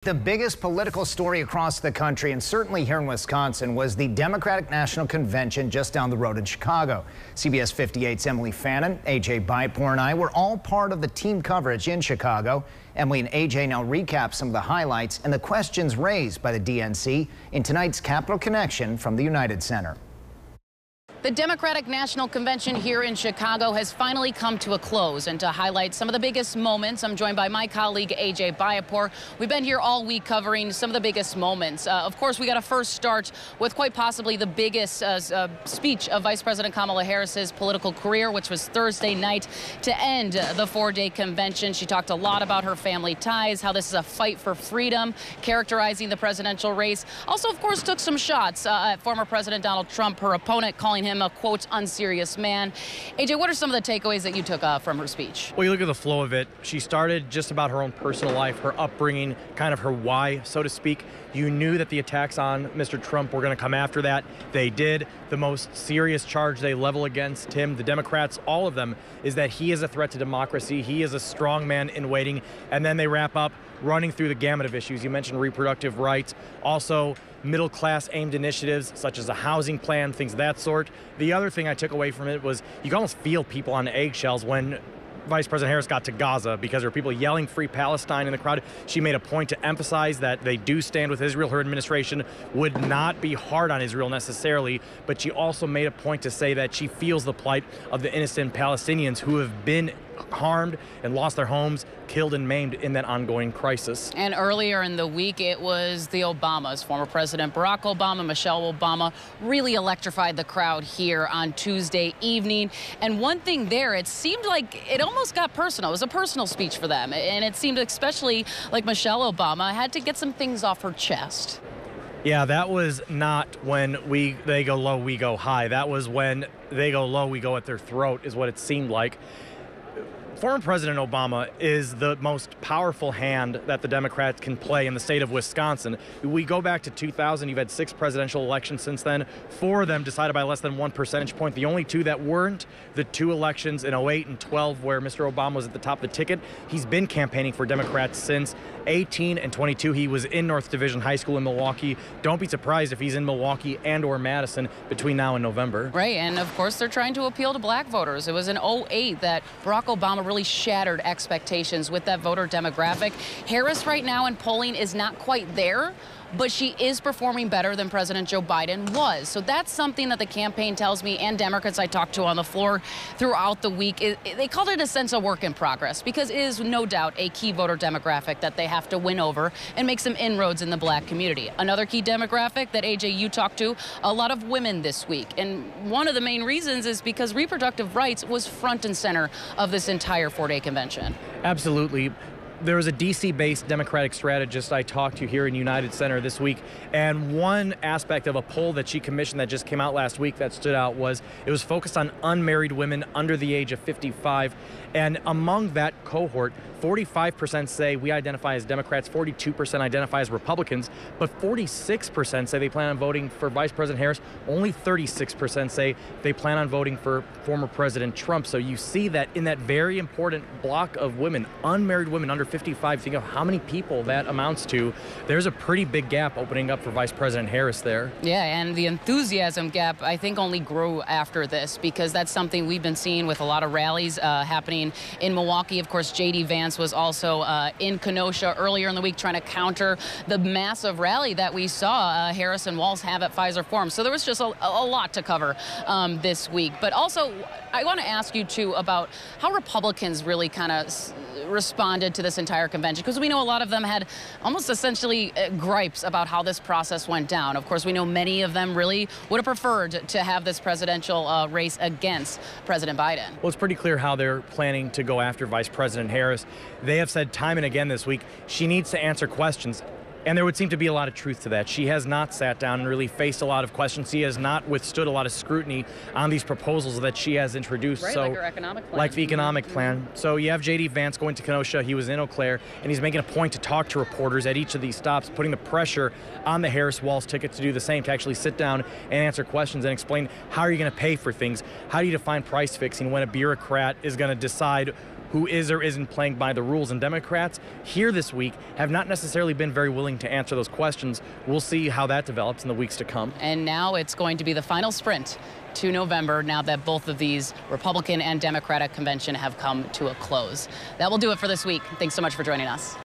The biggest political story across the country, and certainly here in Wisconsin, was the Democratic National Convention just down the road in Chicago. CBS 58's Emily Fannin, AJ Bypor, and I were all part of the team coverage in Chicago. Emily and AJ now recap some of the highlights and the questions raised by the DNC in tonight's Capital Connection from the United Center. The Democratic National Convention here in Chicago has finally come to a close, and to highlight some of the biggest moments, I'm joined by my colleague AJ Bypor. We've been here all week covering some of the biggest moments. Of course, we got to first start with quite possibly the biggest speech of Vice President Kamala Harris's political career, which was Thursday night to end the four-day convention. She talked a lot about her family ties, how this is a fight for freedom, characterizing the presidential race. Also, of course, took some shots at former President Donald Trump, her opponent, calling him a, quote, unserious man. AJ, what are some of the takeaways that you took from her speech? Well, you look at the flow of it. She started just about her own personal life, her upbringing, kind of her why, so to speak. You knew that the attacks on Mr. Trump were going to come after that. They did. The most serious charge they level against him, the Democrats, all of them, is that he is a threat to democracy. He is a strong man in waiting. And then they wrap up running through the gamut of issues. You mentioned reproductive rights, also middle-class aimed initiatives such as a housing plan, things of that sort. The other thing I took away from it was you can almost feel people on eggshells when Vice President Harris got to Gaza, because there were people yelling "Free Palestine" in the crowd. She made a point to emphasize that they do stand with Israel. Her administration would not be hard on Israel necessarily, but she also made a point to say that she feels the plight of the innocent Palestinians who have been harmed and lost their homes, killed and maimed in that ongoing crisis. And earlier in the week, it was the Obamas. Former President Barack Obama, Michelle Obama, really electrified the crowd here on Tuesday evening. And one thing there, it seemed like it almost got personal. It was a personal speech for them. And it seemed especially like Michelle Obama had to get some things off her chest. Yeah, that was not when they go low, we go high. That was when they go low, we go at their throat, is what it seemed like. Former President Obama is the most powerful hand that the Democrats can play in the state of Wisconsin. We go back to 2000, you've had 6 presidential elections since then. 4 of them decided by less than 1 percentage point. The only 2 that weren't, the 2 elections in 08 and 12 where Mr. Obama was at the top of the ticket. He's been campaigning for Democrats since 18 and 22. He was in North Division High School in Milwaukee. Don't be surprised if he's in Milwaukee and or Madison between now and November. Right, and of course they're trying to appeal to black voters. It was in 08 that Barack Obama really shattered expectations with that voter demographic. Harris right now in polling is not quite there, but she is performing better than President Joe Biden was. So that's something that the campaign tells me, and Democrats I talked to on the floor throughout the week. They called it a sense of work in progress, because it is no doubt a key voter demographic that they have to win over and make some inroads in the black community. Another key demographic that, AJ, you talked to, a lot of women this week. And one of the main reasons is because reproductive rights was front and center of this entire four-day convention. Absolutely. There was a D.C.-based Democratic strategist I talked to here in United Center this week, and one aspect of a poll that she commissioned that just came out last week that stood out was it was focused on unmarried women under the age of 55, and among that cohort, 45% say we identify as Democrats, 42% identify as Republicans, but 46% say they plan on voting for Vice President Harris. Only 36% say they plan on voting for former President Trump. So you see that in that very important block of women, unmarried women under 55, think of how many people that amounts to. There's a pretty big gap opening up for Vice President Harris there. Yeah, and the enthusiasm gap, I think, only grew after this, because that's something we've been seeing with a lot of rallies happening in Milwaukee. Of course, J.D. Vance was also in Kenosha earlier in the week trying to counter the massive rally that we saw Harris and Walz have at Pfizer Forum. So there was just a lot to cover this week. But also, I want to ask you, too, about how Republicans really kind of responded to this entire convention, because we know a lot of them had almost essentially gripes about how this process went down. Of course, we know many of them really would have preferred to have this presidential race against President Biden. Well, it's pretty clear how they're planning to go after Vice President Harris. They have said time and again this week she needs to answer questions. And there would seem to be a lot of truth to that. She has not sat down and really faced a lot of questions. She has not withstood a lot of scrutiny on these proposals that she has introduced. Right, so, like her economic plan. Like the economic plan. So you have J.D. Vance going to Kenosha. He was in Eau Claire, and he's making a point to talk to reporters at each of these stops, putting the pressure on the Harris-Walz ticket to do the same, to actually sit down and answer questions and explain how are you going to pay for things? How do you define price fixing when a bureaucrat is going to decide who is or isn't playing by the rules. And Democrats here this week have not necessarily been very willing to answer those questions. We'll see how that develops in the weeks to come. And now it's going to be the final sprint to November, now that both of these Republican and Democratic convention have come to a close. That will do it for this week. Thanks so much for joining us.